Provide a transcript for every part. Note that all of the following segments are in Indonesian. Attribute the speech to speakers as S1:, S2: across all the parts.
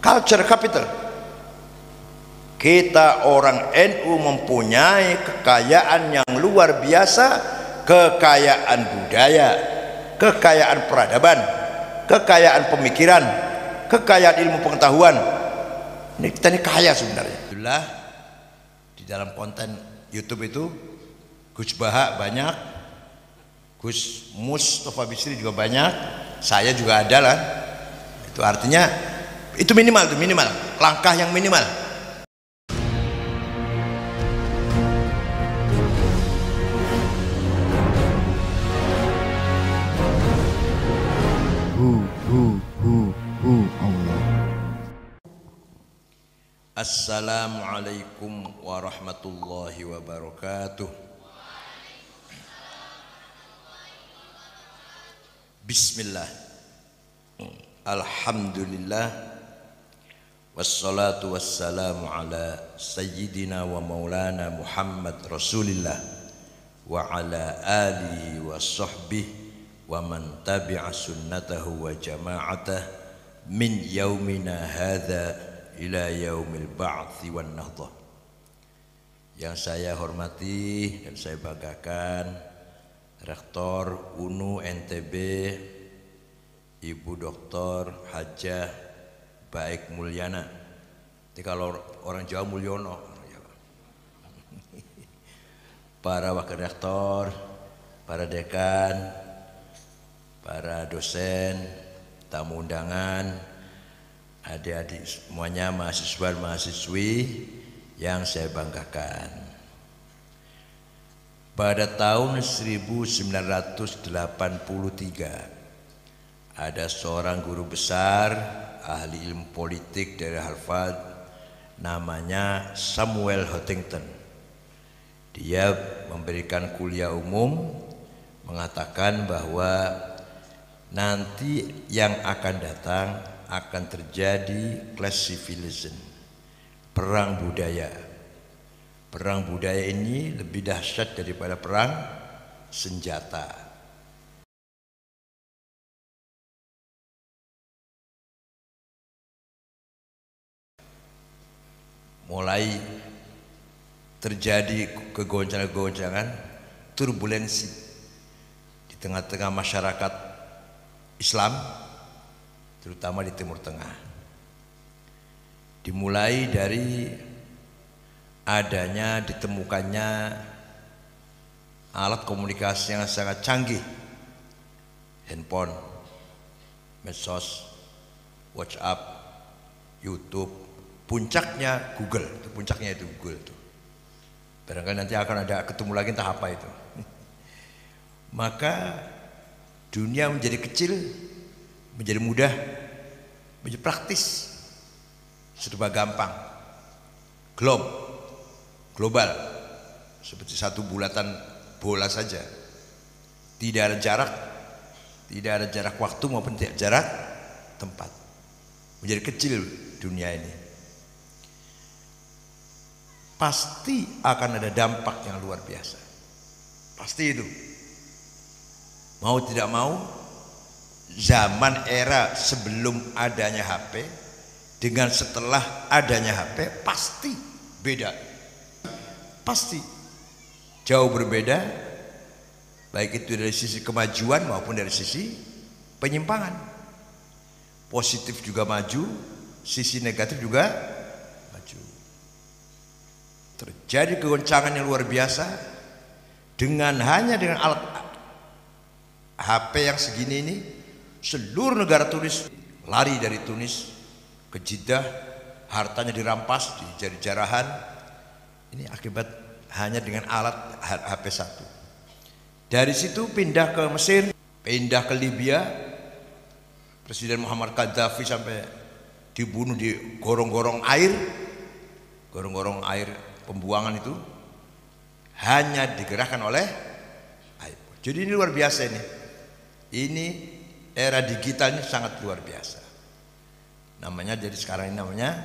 S1: culture capital. Kita orang NU mempunyai kekayaan yang luar biasa, kekayaan budaya, kekayaan peradaban, kekayaan pemikiran, kekayaan ilmu pengetahuan. Ini kita ini kaya sebenarnya. Alhamdulillah di dalam konten YouTube itu Gus Baha banyak, Gus Mustafa Bisri juga banyak, saya juga ada lah. Itu artinya itu minimal, langkah yang minimal. Allah. Assalamualaikum warahmatullahi wabarakatuh. Bismillah. Alhamdulillah. Wassalatu wassalamu ala sayyidina wa maulana Muhammad Rasulillah wa ala alihi wa sahbihi wa man tabi'a sunnatahu wa jama'atah min yaumina hadha ila yaumil ba'thi wan nahdah. Yang saya hormati dan saya banggakan Rektor UNU NTB Ibu Dr. Hajah Baik Mulyana. Jadi kalau orang Jawa Mulyono. Para wakil rektor, para dekan, para dosen, tamu undangan, adik-adik semuanya, mahasiswa dan mahasiswi yang saya banggakan. Pada tahun 1983 ada seorang guru besar ahli ilmu politik dari Harvard namanya Samuel Huntington. Dia memberikan kuliah umum mengatakan bahwa nanti yang akan datang akan terjadi class civilization, perang budaya. Perang budaya ini lebih dahsyat daripada perang senjata. Mulai terjadi kegoncangan-goncangan, turbulensi di tengah-tengah masyarakat Islam, terutama di Timur Tengah. Dimulai dari adanya ditemukannya alat komunikasi yang sangat canggih, handphone, medsos, WhatsApp, YouTube, puncaknya Google, puncaknya itu Google itu. Barangkali nanti akan ada ketemu lagi entah apa itu. Maka dunia menjadi kecil, menjadi mudah, menjadi praktis, serba gampang, global, seperti satu bulatan bola saja. Tidak ada jarak waktu maupun tidak jarak tempat. Menjadi kecil dunia ini. Pasti akan ada dampak yang luar biasa. Pasti itu. Mau tidak mau, zaman era sebelum adanya HP dengan setelah adanya HP pasti beda. Pasti jauh berbeda, baik itu dari sisi kemajuan maupun dari sisi penyimpangan. Positif juga maju, sisi negatif juga maju. Terjadi kegoncangan yang luar biasa hanya dengan alat HP yang segini ini. Seluruh negara Tunis lari dari Tunis ke Jeddah, hartanya dirampas, dijadi jarahan. Ini akibat hanya dengan alat HP satu. Dari situ pindah ke Mesir, pindah ke Libya. Presiden Muhammad Gaddafi sampai dibunuh di gorong-gorong air pembuangan itu hanya digerakkan oleh iPhone. Jadi ini luar biasa ini. Ini era digital ini sangat luar biasa. Namanya jadi sekarang ini namanya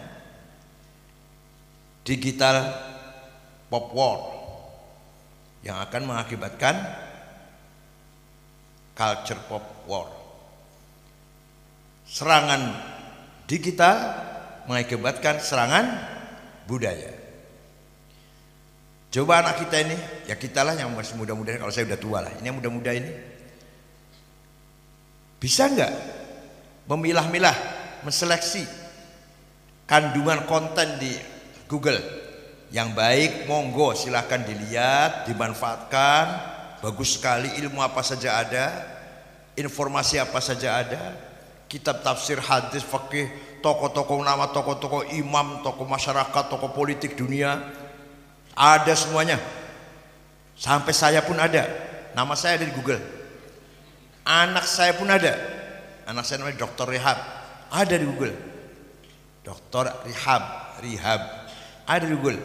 S1: digital pop war yang akan mengakibatkan culture pop war. Serangan digital mengakibatkan serangan budaya. Coba anak kita ini, ya kita lah yang masih muda-muda, kalau saya udah tua lah, ini yang muda-muda ini bisa nggak memilah-milah, menseleksi kandungan konten di Google yang baik, monggo silahkan dilihat, dimanfaatkan, bagus sekali, ilmu apa saja ada, informasi apa saja ada, kitab tafsir, hadis, fikih, tokoh-tokoh nama, tokoh-tokoh imam, tokoh masyarakat, tokoh politik dunia, ada semuanya. Sampai saya pun ada, nama saya ada di Google. Anak saya pun ada, anak saya namanya Dr. Rihab, ada di Google. Dr. Rihab ada di Google.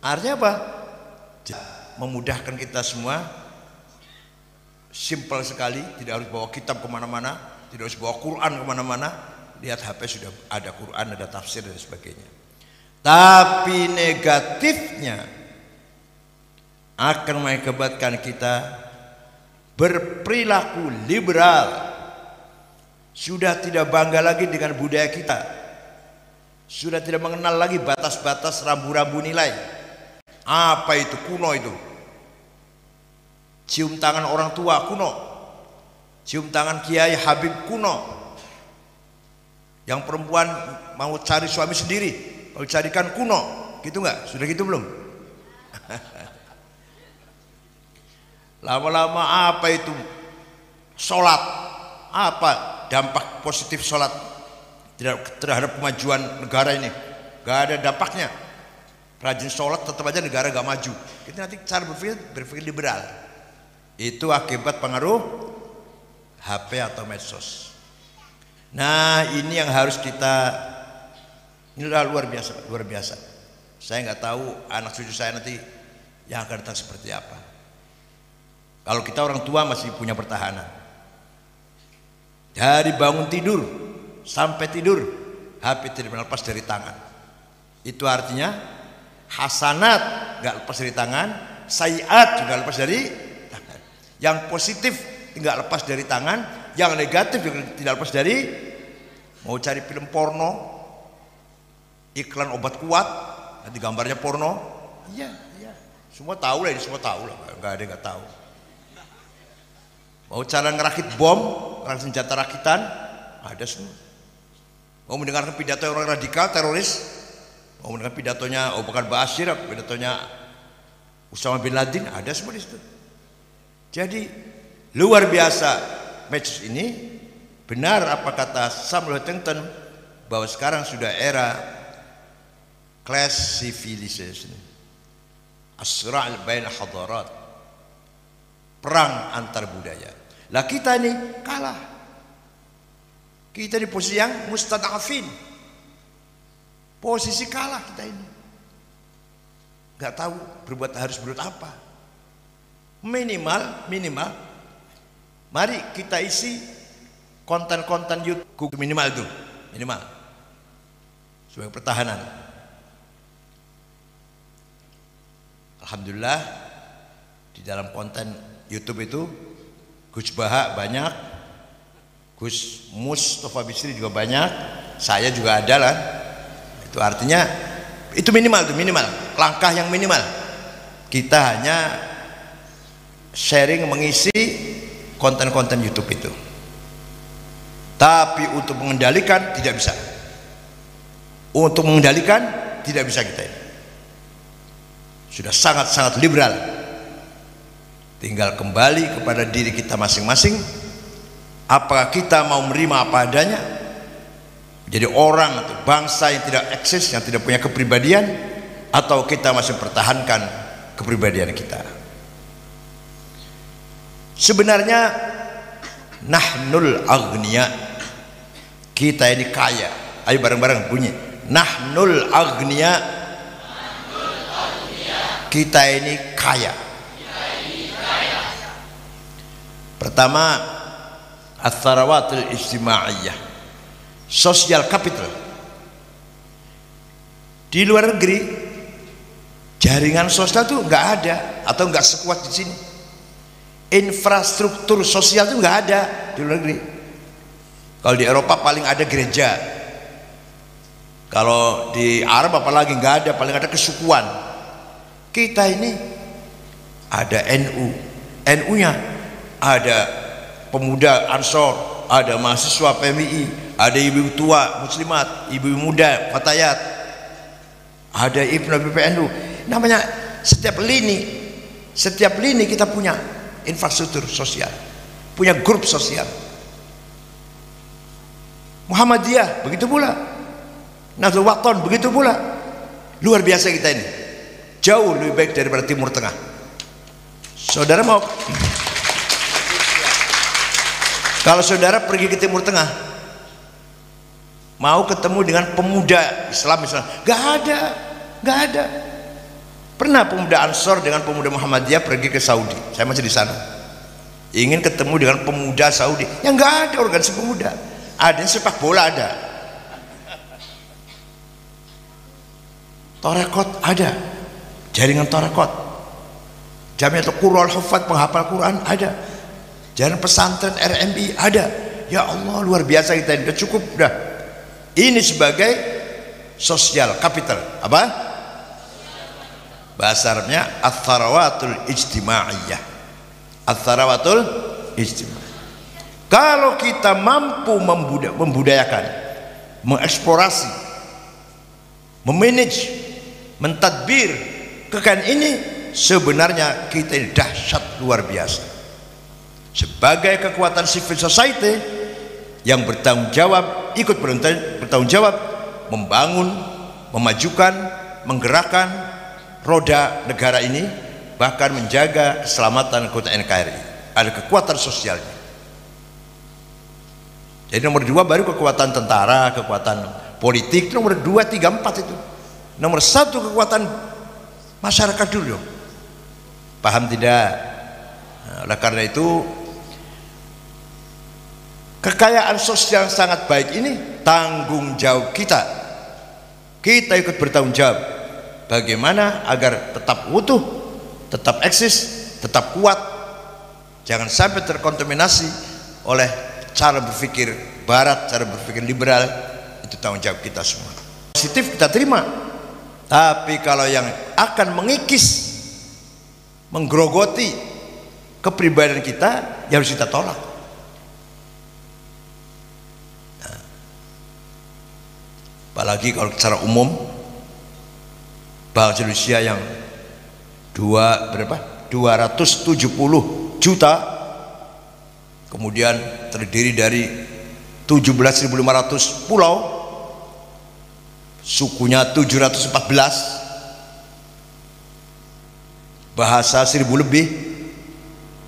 S1: Artinya apa? Memudahkan kita semua, simpel sekali, tidak harus bawa kitab kemana-mana, tidak harus bawa Quran kemana-mana, lihat HP sudah ada Quran, ada tafsir dan sebagainya. Tapi negatifnya akan mengakibatkan kita berperilaku liberal, sudah tidak bangga lagi dengan budaya kita, sudah tidak mengenal lagi batas-batas rambu-rambu nilai. Apa itu? Kuno itu. Cium tangan orang tua kuno, cium tangan kiai habib kuno. Yang perempuan mau cari suami sendiri, kalau carikan kuno, gitu nggak? Sudah gitu belum? Lama-lama apa itu? Sholat, apa dampak positif sholat terhadap kemajuan negara ini? Gak ada dampaknya. Rajin sholat tetap aja negara gak maju. Kita nanti cara berpikir liberal. Itu akibat pengaruh HP atau medsos. Nah ini yang harus kita, inilah luar biasa, luar biasa. Saya nggak tahu anak cucu saya nanti yang akan datang seperti apa. Kalau kita orang tua masih punya pertahanan. Dari bangun tidur sampai tidur, HP tidak pernah lepas dari tangan. Itu artinya hasanat nggak lepas dari tangan, sayiat juga lepas dari tangan. Yang positif nggak lepas dari tangan, yang negatif juga tidak lepas dari. Mau cari film porno, iklan obat kuat, nanti gambarnya porno, iya, iya, semua tahu lah, ini semua tahu lah, nggak ada yang nggak tahu. Mau cara ngerakit bom, ngerakit senjata rakitan, ada semua. Mau mendengarkan pidato orang radikal, teroris, mau mendengar pidatonya Abu Bakar Ba'asyir, pidatonya Usama bin Laden, ada semua di situ. Jadi luar biasa medsos ini. Benar apa kata Samuel Huntington bahwa sekarang sudah era class civilization, asra' bain hadarat, perang antar budaya. Lah kita ini kalah. Kita di posisi yang mustad'afin. Posisi kalah kita ini. Enggak tahu harus berbuat apa. Minimal mari kita isi konten-konten YouTube minimal itu, minimal sebagai pertahanan. Alhamdulillah di dalam konten YouTube itu Gus Baha banyak, Gus Mustafa Bisri juga banyak, saya juga ada lah. Itu artinya itu minimal, langkah yang minimal. Kita hanya sharing, mengisi konten-konten YouTube itu. Tapi untuk mengendalikan tidak bisa. Untuk mengendalikan tidak bisa kita ini. Sudah sangat-sangat liberal. Tinggal kembali kepada diri kita masing-masing. Apakah kita mau menerima apa adanya? Jadi orang atau bangsa yang tidak eksis, yang tidak punya kepribadian, atau kita masih pertahankan kepribadian kita? Sebenarnya nahnul aghnia, kita ini kaya. Ayo bareng-bareng bunyi, nahnul aghnia, kita ini kaya. Pertama, ats-tsarawatul ijtimaiyah, social capital. Di luar negeri jaringan sosial itu nggak ada atau nggak sekuat di sini. Infrastruktur sosial itu nggak ada di luar negeri. Kalau di Eropa paling ada gereja. Kalau di Arab apalagi nggak ada, paling ada kesukuan. Kita ini ada NU, NU-nya ada pemuda Ansor, ada mahasiswa PMI, ada ibu tua muslimat, ibu muda fatayat, ada Ibnu PPNU. Namanya setiap lini kita punya infrastruktur sosial, punya grup sosial. Muhammadiyah begitu pula, Nahdlatul Wathon begitu pula. Luar biasa kita ini, jauh lebih baik daripada Timur Tengah. Saudara mau, kalau saudara pergi ke Timur Tengah, mau ketemu dengan pemuda Islam misalnya, gak ada. Pernah pemuda Ansor dengan pemuda Muhammadiyah pergi ke Saudi, saya masih di sana, ingin ketemu dengan pemuda Saudi, yang gak ada organisasi pemuda. Ada yang sepak bola, ada Torekot, ada jaringan Torekot, Jamiatul Qur'an Hufat penghafal Quran, ada jaringan pesantren RMI, ada. Ya Allah, luar biasa kita ini, udah cukup dah. Ini sebagai sosial capital, apa bahasa Arabnya? Ats-tsarawatul ijtimaiyah, ats-tsarawatul ijtimaiyah. Kalau kita mampu membudayakan, mengeksplorasi, memanage, mentadbir kekayaan ini, sebenarnya kita ini dahsyat luar biasa. Sebagai kekuatan civil society yang bertanggung jawab, ikut bertanggung jawab membangun, memajukan, menggerakkan roda negara ini, bahkan menjaga keselamatan kota NKRI. Ada kekuatan sosialnya. Jadi nomor 2 baru kekuatan tentara, kekuatan politik, nomor 2, 3, 4 itu. Nomor 1 kekuatan masyarakat dulu. Paham tidak? Nah, oleh karena itu kekayaan sosial yang sangat baik ini tanggung jawab kita. Kita ikut bertanggung jawab bagaimana agar tetap utuh, tetap eksis, tetap kuat, jangan sampai terkontaminasi oleh cara berpikir barat, cara berpikir liberal. Itu tanggung jawab kita semua. Positif kita terima, tapi kalau yang akan mengikis, menggerogoti kepribadian kita, ya harus kita tolak. Nah, apalagi kalau secara umum bangsa Indonesia yang 270 juta, kemudian terdiri dari 17.500 pulau, sukunya 714, bahasa 1.000 lebih.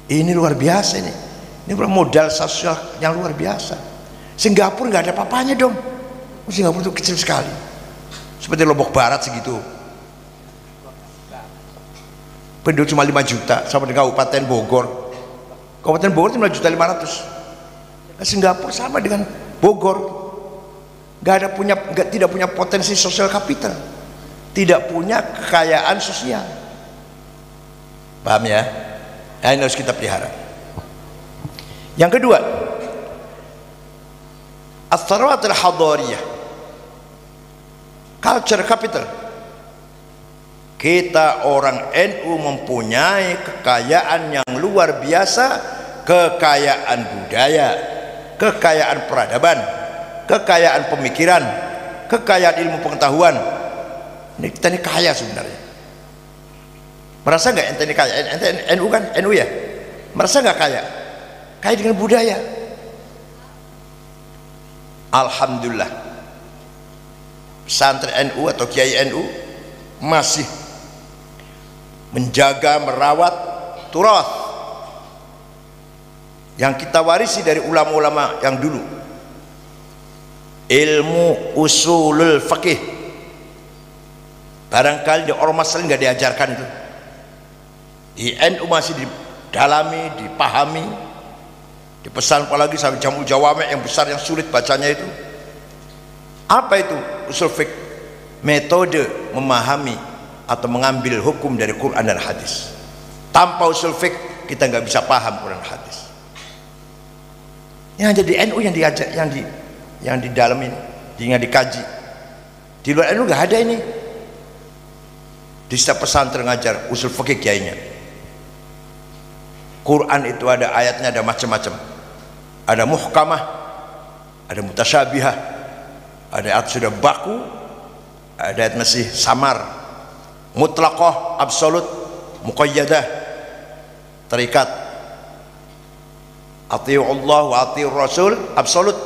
S1: Ini luar biasa ini modal sosial yang luar biasa. Singapura nggak ada apa-apanya dong. Singapura itu kecil sekali, seperti Lombok Barat segitu, penduduk cuma 5 juta, sama dengan Kabupaten Bogor. Kabupaten Bogor 9.500.000. Singapura sama dengan Bogor, tidak punya potensi sosial kapital, tidak punya kekayaan sosial. Paham ya? Nah, ini harus kita pelihara. Yang kedua, ats-tsarawatul hadariyah, culture capital. Kita orang NU mempunyai kekayaan yang luar biasa, kekayaan budaya, kekayaan peradaban, kekayaan pemikiran, kekayaan ilmu pengetahuan. Ini kita ini kaya sebenarnya. Merasa nggak ente ini kaya? Ente NU kan? NU ya? Merasa nggak kaya? Kaya dengan budaya. Alhamdulillah, pesantren NU atau kiai NU masih menjaga, merawat turath yang kita warisi dari ulama-ulama yang dulu. Ilmu usulul fikih barangkali di ormas lain nggak diajarkan itu, di NU masih didalami, dipahami, dipesan, apalagi sampai jamu jawame yang besar yang sulit bacanya itu. Apa itu usul fikih? Metode memahami atau mengambil hukum dari Quran dan hadis. Tanpa usul fikih kita nggak bisa paham Quran dan hadis. Yang jadi NU yang diajak, yang di dalam ini, yang dikaji. Di luar NU nggak ada ini. Di setiap pesantren ngajar usul fikih kiainya. Quran itu ada ayatnya, ada macam-macam. Ada muhkamah, ada mutasyabihah, ada ayat sudah baku, ada ayat masih samar, mutlaqah, absolut, muqayyadah, terikat. Ati'u Allah wa ati'u Rasul, absolut,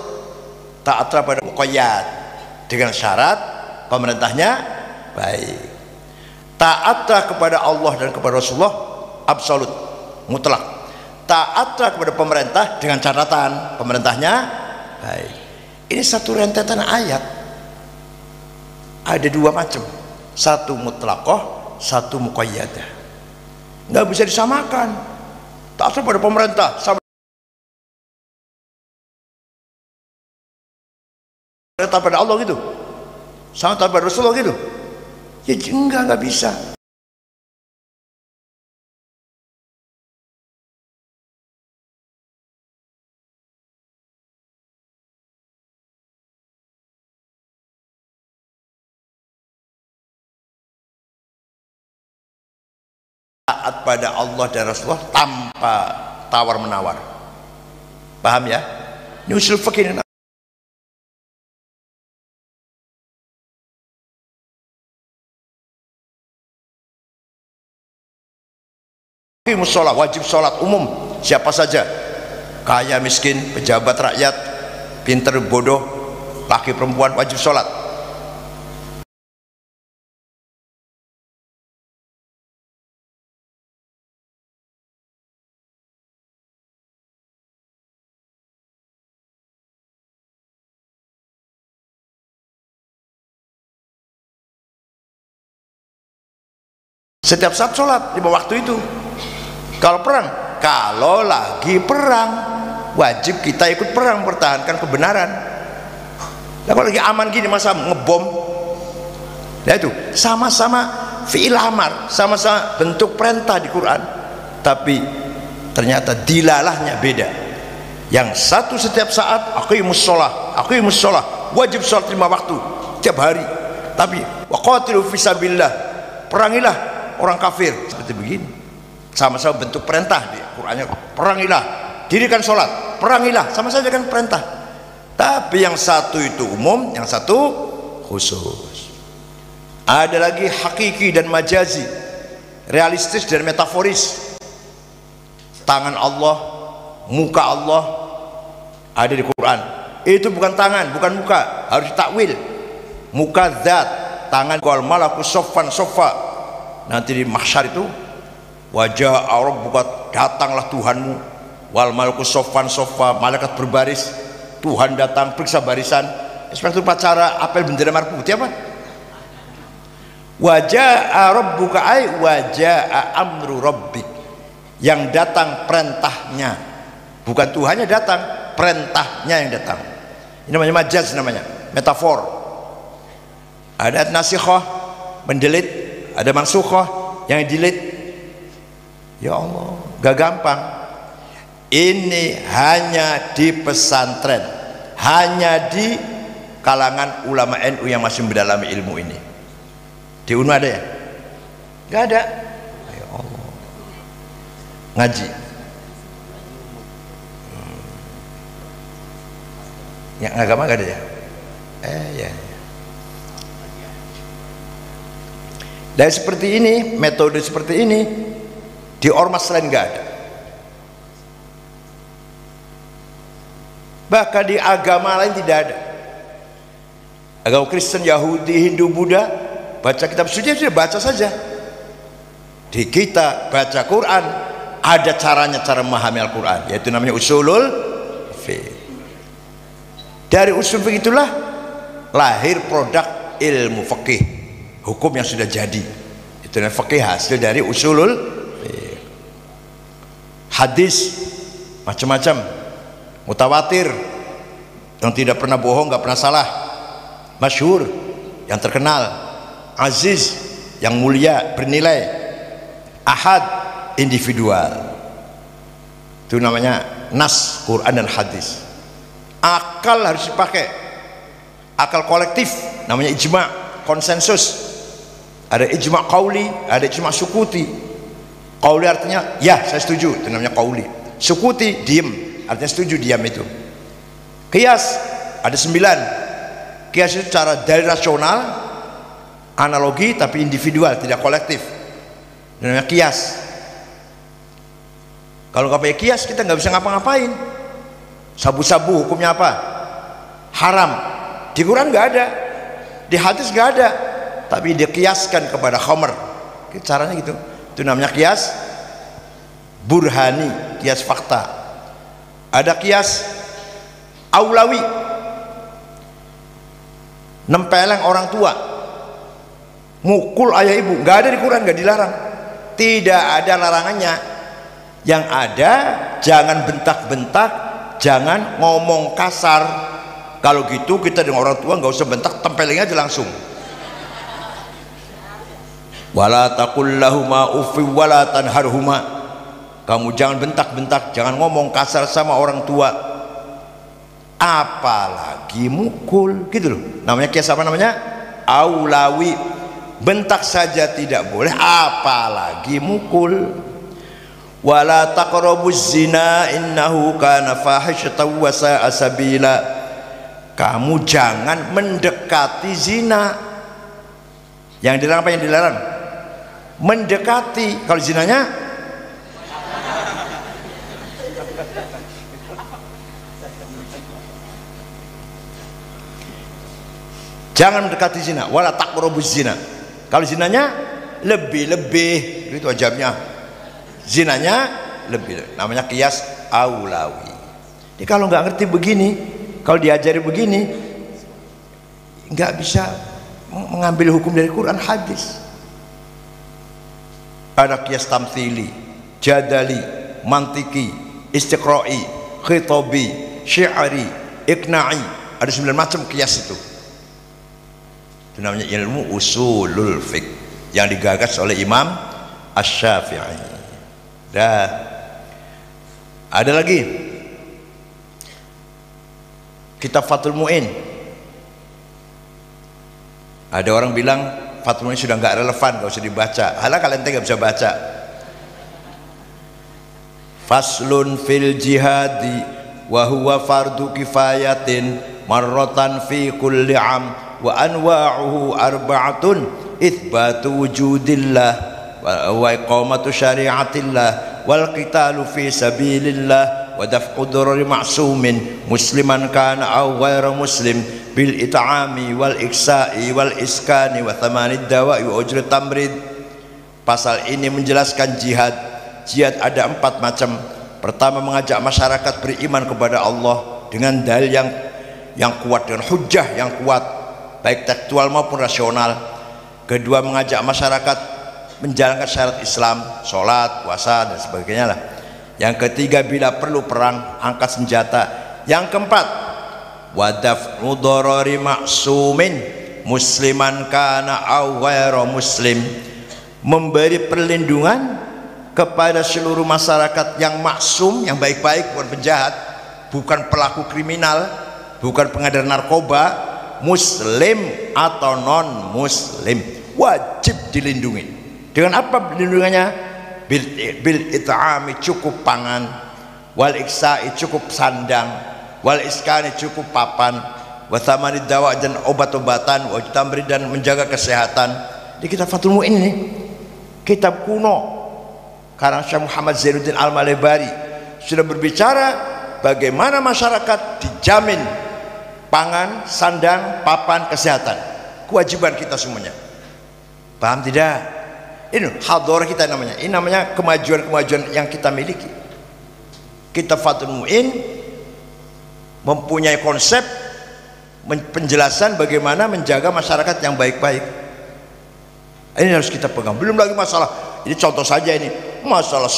S1: taatlah pada muqayyad, dengan syarat pemerintahnya baik. Taatlah kepada Allah dan kepada Rasulullah, absolut, mutlak. Taatlah kepada pemerintah dengan catatan pemerintahnya baik. Ini satu rentetan ayat, ada dua macam, satu mutlaqah, satu muqayyadah. Nggak bisa disamakan. Taatlah pada pemerintah sama taat pada Allah gitu, sama taat pada Rasulullah gitu. Ya nggak bisa. Taat pada Allah dan Rasulullah tanpa tawar menawar. Paham ya? Ini usul fikih. Musola wajib sholat umum siapa saja, kaya miskin, pejabat rakyat, pinter bodoh, laki perempuan wajib sholat. Setiap saat sholat lima waktu itu. Kalau perang, kalau lagi perang wajib kita ikut perang, pertahankan kebenaran. Nah, kalau lagi aman gini masa ngebom, nah itu sama-sama fi'il amar, sama-sama bentuk perintah di Quran, tapi ternyata dilalahnya beda. Yang satu setiap saat aqimus sholah, wajib sholat lima waktu tiap hari, tapi waqatilu fisabilillah, perangilah orang kafir, seperti begini. Sama-sama bentuk perintah di Qurannya, perangilah, dirikan sholat, perangilah, sama saja kan perintah. Tapi yang satu itu umum, yang satu khusus. Ada lagi hakiki dan majazi, realistis dan metaforis. Tangan Allah, muka Allah ada di Quran. Itu bukan tangan, bukan muka, harus ditakwil. Muka zat, tangan wal malaku soffan soffa. Nanti di mahsyar itu wajah Arab buka, datanglah Tuhanmu, wal malaku soffan soffa, malaikat berbaris, Tuhan datang periksa barisan. Seperti upacara apel bendera merah putih apa? Wajah Arab buka ay wajah amru rabbik, yang datang perintahnya, bukan Tuhannya datang, perintahnya yang datang. Ini namanya majaz, namanya metafor. Ada nasikhah mendelit, ada mansukhah yang dilit. Ya Allah, gak gampang. Ini hanya di pesantren, hanya di kalangan ulama NU yang masih mendalami ilmu ini. Di UNU ada ya? Gak ada. Ya Allah, ngaji. Yang agama gak ada ya? Ya. Dan seperti ini, metode seperti ini di ormas lain nggak ada. Bahkan di agama lain tidak ada. Agama Kristen, Yahudi, Hindu, Buddha, baca kitab suci sudah baca saja. Di kita baca Quran ada caranya, cara memahami Al-Quran, yaitu namanya usulul fiqh. Dari usul fiqh itulah lahir produk ilmu fikih, hukum yang sudah jadi. Itu namanya fikih hasil dari usulul hadis macam-macam, mutawatir yang tidak pernah bohong, nggak pernah salah, masyhur yang terkenal, aziz yang mulia bernilai, ahad individual. Itu namanya nas Quran dan hadis. Akal harus dipakai, akal kolektif namanya ijma, konsensus, ada ijma' qauli, ada ijma' sukuti. Qauli artinya ya saya setuju, itu namanya qauli. Sukuti diem, artinya setuju, diam itu. Qiyas ada 9. Qiyas itu cara dalil rasional, analogi tapi individual, tidak kolektif, itu namanya qiyas. Kalau nggak pakai qiyas kita nggak bisa ngapa-ngapain. Sabu-sabu hukumnya apa? Haram. Di Quran nggak ada, di hadis nggak ada, tapi dikiaskan kepada khamr. Caranya gitu. Itu namanya qiyas burhani, qiyas fakta. Ada qiyas aulawi, nempeleng orang tua, mukul ayah ibu, nggak ada di Quran, nggak dilarang, tidak ada larangannya. Yang ada jangan bentak-bentak, jangan ngomong kasar. Kalau gitu kita dengan orang tua nggak usah bentak, tempeleng aja langsung. Wala taqul lahuma uffi wala tanharhuma. Kamu jangan bentak-bentak, jangan ngomong kasar sama orang tua, apalagi mukul, gitu loh. Namanya qiyas apa namanya? Aulawi. Bentak saja tidak boleh, apalagi mukul. Wala taqrabuz zina innahu kana fahishatan wa sa'a sabila. Kamu jangan mendekati zina. Yang dilarang apa yang dilarang? Mendekati. Kalau zinanya jangan mendekati zina. Wala taqrabuz zina. Kalau zinanya lebih-lebih, itu wajibnya. Zinanya lebih, namanya qiyas aulawi. Jadi kalau nggak ngerti begini, kalau diajari begini, nggak bisa mengambil hukum dari Quran hadis. Ada qiyas tamthili, jadali, mantiki, istiqra'i, khitabi, syi'ari, iqna'i. Ada 9 macam qiyas itu. Itu namanya ilmu usulul fiqh yang digagas oleh Imam Asy-Syafi'i. Dan ada lagi kitab Fathul Mu'in. Ada orang bilang Fathul Mu'in sudah nggak relevan, nggak usah dibaca. Halah kalian nggak bisa baca. Faslun fil jihadi wa huwa fardu kifayatin marratan fi kulli am wa anwa'uhu arba'atun itsbatu wujudillah wa iqamatu syari'atillah wal qitalu fi sabilillah wa daf'u durari ma'sumin musliman kana aw ghairu muslim bil it'ami wal iksa'i wal iskani wa thamanid dawa'i wa ujri tamrid. Pasal ini menjelaskan jihad. Jihad ada 4 macam. Pertama, mengajak masyarakat beriman kepada Allah dengan dalil yang kuat, dengan hujjah yang kuat, baik tekstual maupun rasional. Kedua, mengajak masyarakat menjalankan syarat Islam, sholat, puasa dan sebagainya lah. Yang ketiga, bila perlu perang, angkat senjata. Yang keempat, wadaf mudorori maksumin musliman kana aw ghairu muslim, memberi perlindungan kepada seluruh masyarakat yang maksum, yang baik-baik, bukan penjahat, bukan pelaku kriminal, bukan pengedar narkoba, muslim atau non muslim, wajib dilindungi. Dengan apa perlindungannya? Bil it'ami, cukup pangan, wal iksa'i, cukup sandang, wal iskani, cukup papan, wa thamanid dawa, dan obat-obatan, wa tamrid, dan menjaga kesehatan. Di kitab Fathul Mu'in ini, kitab kuno karang Syekh Muhammad Zainuddin Al-Malebari, sudah berbicara bagaimana masyarakat dijamin pangan, sandang, papan, kesehatan. Kewajiban kita semuanya. Paham tidak? Ini hadharah kita namanya. Ini namanya kemajuan-kemajuan yang kita miliki. Kitab Fathul Mu'in mempunyai konsep penjelasan bagaimana menjaga masyarakat yang baik-baik. Ini harus kita pegang. Belum lagi masalah, ini contoh saja, ini masalah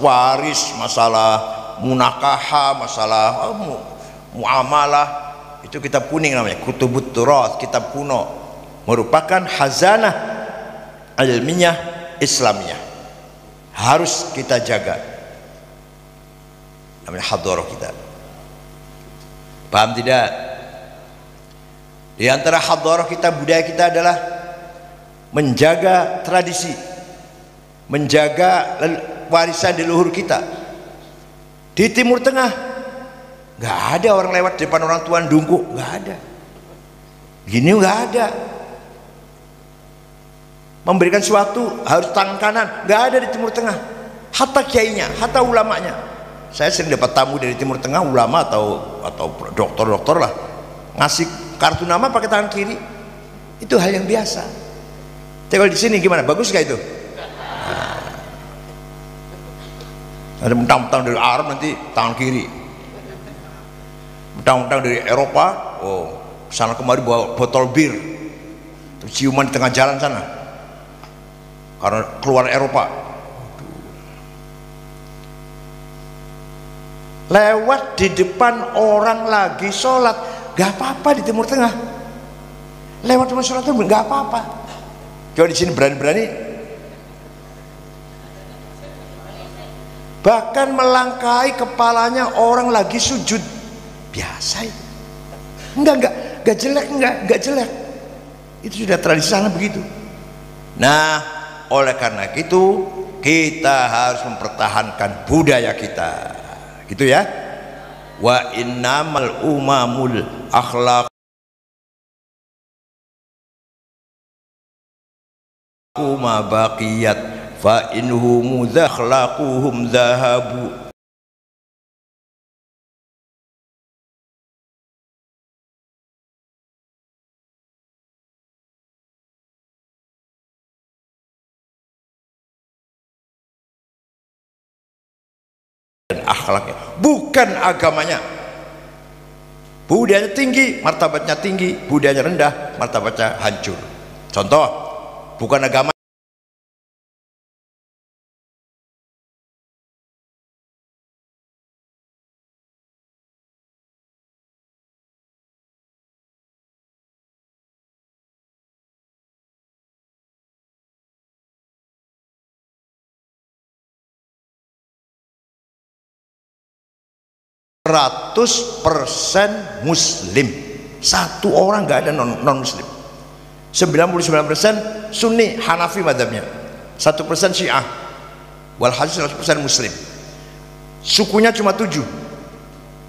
S1: waris, masalah munakaha, masalah muamalah. Itu kitab kuning namanya, Kutubut Turath, kitab kuno, merupakan hazanah ilmiah Islamiyah, harus kita jaga. Namanya hadharah kita. Paham tidak? Di antara hadharah kita, budaya kita adalah menjaga tradisi, menjaga warisan di leluhur kita. Di Timur Tengah nggak ada orang lewat depan orang tua dungkuk, nggak ada. Gini nggak ada. Memberikan sesuatu harus tangan kanan, nggak ada di Timur Tengah. Hatta kiainya, hatta ulamanya. Saya sering dapat tamu dari Timur Tengah, ulama atau dokter-dokter lah, ngasih kartu nama pakai tangan kiri. Itu hal yang biasa. Tapi kalau di sini gimana? Bagus gak itu? Ada mentang-mentang dari Arab nanti tangan kiri, mentang-mentang dari Eropa, oh sana kemari bawa botol bir, terus ciuman di tengah jalan sana karena keluar Eropa. Lewat di depan orang lagi sholat gak apa-apa di Timur Tengah. Lewat depan sholat itu gak apa-apa. Kalau di sini berani-berani. Bahkan melangkahi kepalanya orang lagi sujud, biasa itu. Enggak jelek, enggak jelek. Itu sudah tradisi sana begitu. Nah, oleh karena itu kita harus mempertahankan budaya kita, gitu ya. Wa innamal umamul akhlaq ma baqiyat fa inhum zakhlaquhum zahabu. Dan akhlaknya, bukan agamanya. Budayanya tinggi, martabatnya tinggi, budayanya rendah, martabatnya hancur. Contoh, bukan agama. %100% muslim, satu orang nggak ada non muslim. 99% Sunni Hanafi madhabnya, 1% Syiah, walhasil 100% muslim. Sukunya cuma 7.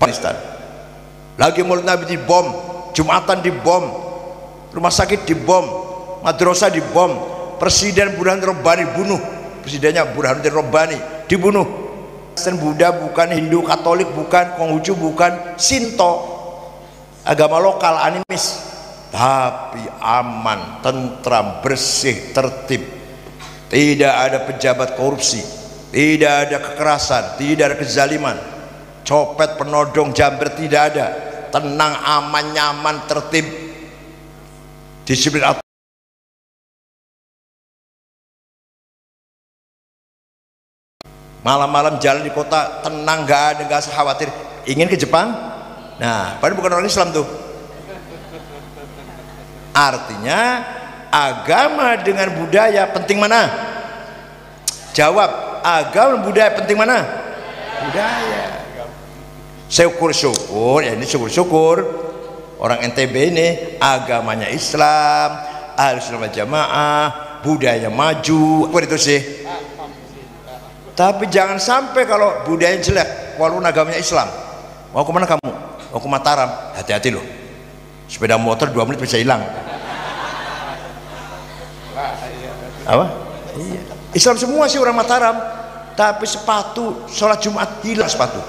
S1: Pakistan lagi Maulid Nabi dibom, Jumatan dibom, rumah sakit dibom, madrasah dibom, Presiden Burhanuddin Rabbani bunuh, presidennya Burhanuddin Rabbani dibunuh. Kristen, Buddha bukan, Hindu, Katolik bukan, Konghucu bukan, Shinto, agama lokal, animis, tapi aman, tentram, bersih, tertib, tidak ada pejabat korupsi, tidak ada kekerasan, tidak ada kezaliman, copet, penodong, jambret tidak ada, tenang, aman, nyaman, tertib, disiplin. Malam-malam jalan di kota tenang, nggak usah khawatir. Ingin ke Jepang? Nah, padahal bukan orang Islam tuh. Artinya agama dengan budaya penting mana? Jawab, agama dan budaya penting mana? Budaya. Syukur-syukur, ya ini syukur-syukur orang NTB ini agamanya Islam, Ahlussunnah wal Jamaah, budaya maju, apa itu sih? Tapi jangan sampai kalau budaya jelek walaupun agamanya Islam. Mau kemana kamu? Mau ke Mataram, hati-hati loh, sepeda motor 2 menit bisa hilang. Apa? Iya. Islam semua sih orang Mataram, tapi sepatu sholat Jumat hilang sepatu.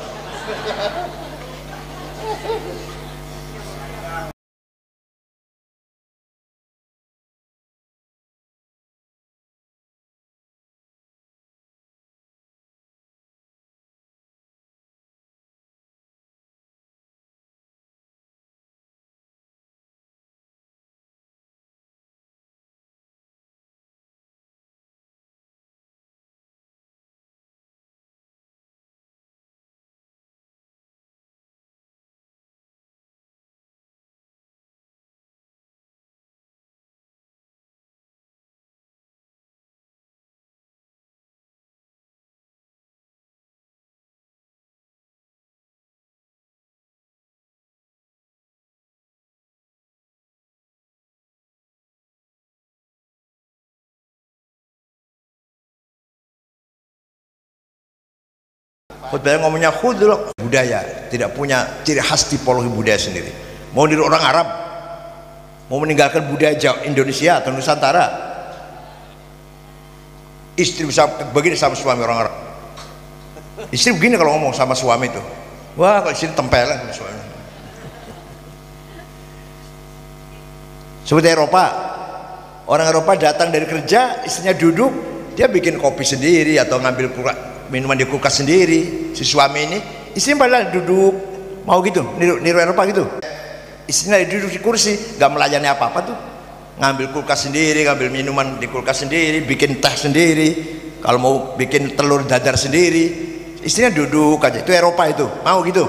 S1: khutbahnya ngomongnya khudul budaya, tidak punya ciri khas tipologi budaya sendiri. Mau niru orang Arab, mau meninggalkan budaya Indonesia atau Nusantara. Istri bisa begini sama suami orang Arab. Istri begini kalau ngomong sama suami itu, wah kalau istri tempelan sama suami. Seperti Eropa, orang Eropa datang dari kerja, istrinya duduk, dia bikin kopi sendiri atau ngambil minuman di kulkas sendiri. Si suami ini, istrinya padahal duduk, mau gitu, niru Eropa gitu. Istrinya duduk di kursi, gak melayani apa-apa tuh, ngambil kulkas sendiri, ngambil minuman di kulkas sendiri, bikin teh sendiri, kalau mau bikin telur dadar sendiri, istrinya duduk aja. Itu Eropa itu, mau gitu.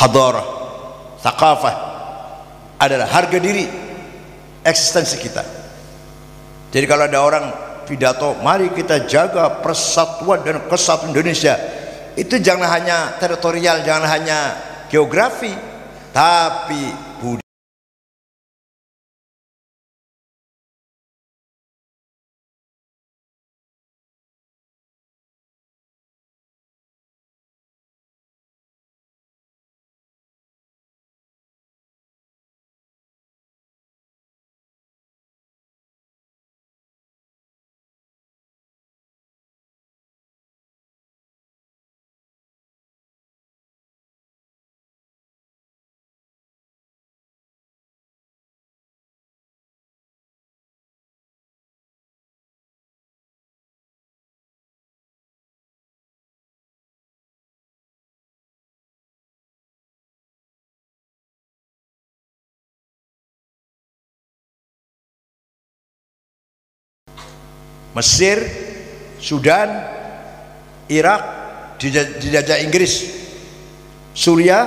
S1: Hadarah, thaqafah adalah harga diri, eksistensi kita. Jadi kalau ada orang pidato, mari kita jaga persatuan dan kesatuan Indonesia, itu jangan hanya teritorial, jangan hanya geografi, tapi budaya. Mesir, Sudan, Irak dijajah Inggris, Suriah,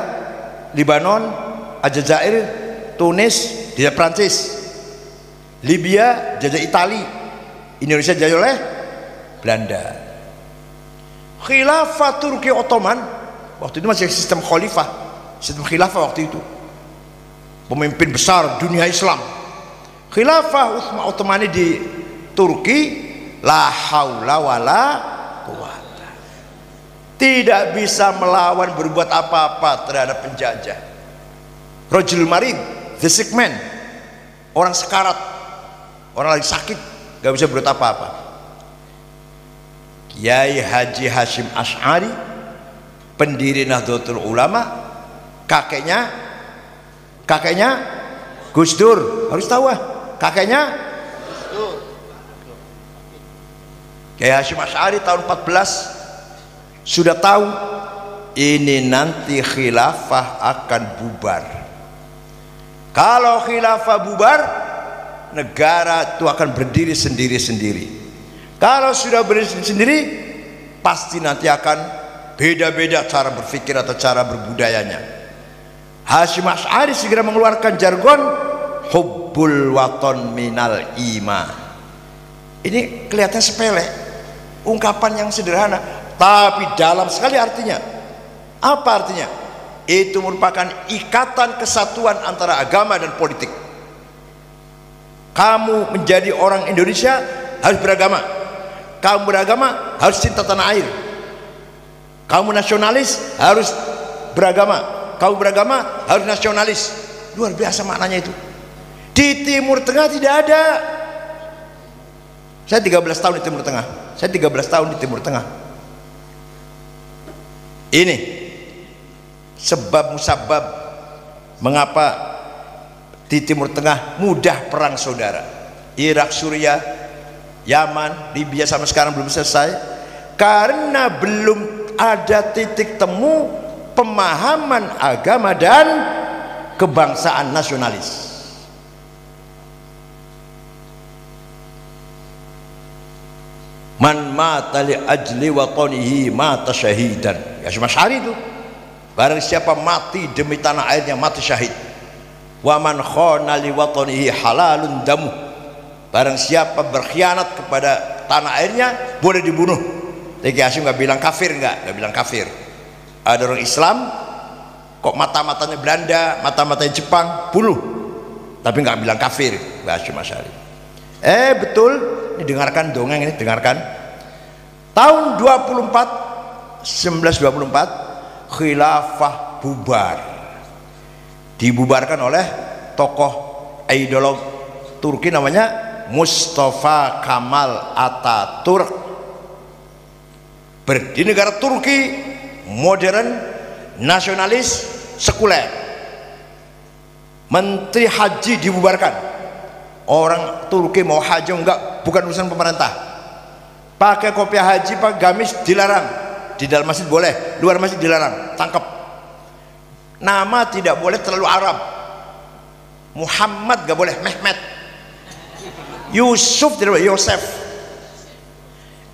S1: Lebanon, Aljazair, Tunis dijajah Prancis, Libya dijajah Itali, Indonesia dijajah oleh Belanda. Khilafah Turki Ottoman waktu itu masih sistem khalifah, sistem khilafah waktu itu, pemimpin besar dunia Islam. Khilafah Ottomani di Turki, la haula wala quwata, tidak bisa melawan, berbuat apa-apa terhadap penjajah. Rajul marid, the sick man, orang sekarat, orang lagi sakit, gak bisa berbuat apa-apa. Kiai Haji Hashim Asy'ari, pendiri Nahdlatul Ulama, kakeknya Gus Dur, harus tahu kakeknya Kiai Hashim Asy'ari tahun 14 sudah tahu ini nanti khilafah akan bubar. Kalau khilafah bubar, negara itu akan berdiri sendiri-sendiri. Kalau sudah berdiri sendiri, pasti nanti akan beda-beda cara berpikir atau cara berbudayanya. Hashim Asy'ari segera mengeluarkan jargon hubbul waton minal iman. Ini kelihatan sepele, ungkapan yang sederhana, tapi dalam sekali artinya. Apa artinya? Itu merupakan ikatan kesatuan antara agama dan politik. Kamu menjadi orang Indonesia harus beragama. Kamu beragama harus cinta tanah air. Kamu nasionalis harus beragama. Kamu beragama harus nasionalis. Luar biasa maknanya itu. Di Timur Tengah tidak ada. Saya 13 tahun di Timur Tengah. Saya 13 tahun di Timur Tengah. Ini sebab musabab mengapa di Timur Tengah mudah perang saudara. Irak, Suriah, Yaman, Libya sampai sekarang belum selesai karena belum ada titik temu pemahaman agama dan kebangsaan nasionalis. Man mata li ajli watanihi mata syahidan. Ya cuma syahid itu. Barang siapa mati demi tanah airnya mati syahid. Wa man khana li watanihi halalun damu. Barang siapa berkhianat kepada tanah airnya boleh dibunuh. Jadi Hasyim nggak bilang kafir, nggak bilang kafir. Ada orang Islam kok mata-matanya Belanda, mata-matanya Jepang, bunuh. Tapi nggak bilang kafir, Hasyim Asy'ari. Betul, ini dengarkan dongeng ini, dengarkan. Tahun 1924 khilafah bubar, dibubarkan oleh tokoh ideolog Turki namanya Mustafa Kemal Atatürk. Di negara Turki modern, nasionalis, sekuler, menteri haji dibubarkan. Orang Turki mau haji enggak, bukan urusan pemerintah. Pakai kopiah haji, pakai gamis dilarang. Di dalam masjid boleh, luar masjid dilarang. Tangkap. Nama tidak boleh terlalu Arab. Muhammad gak boleh, Mehmet. Yusuf tidak boleh, Yosef.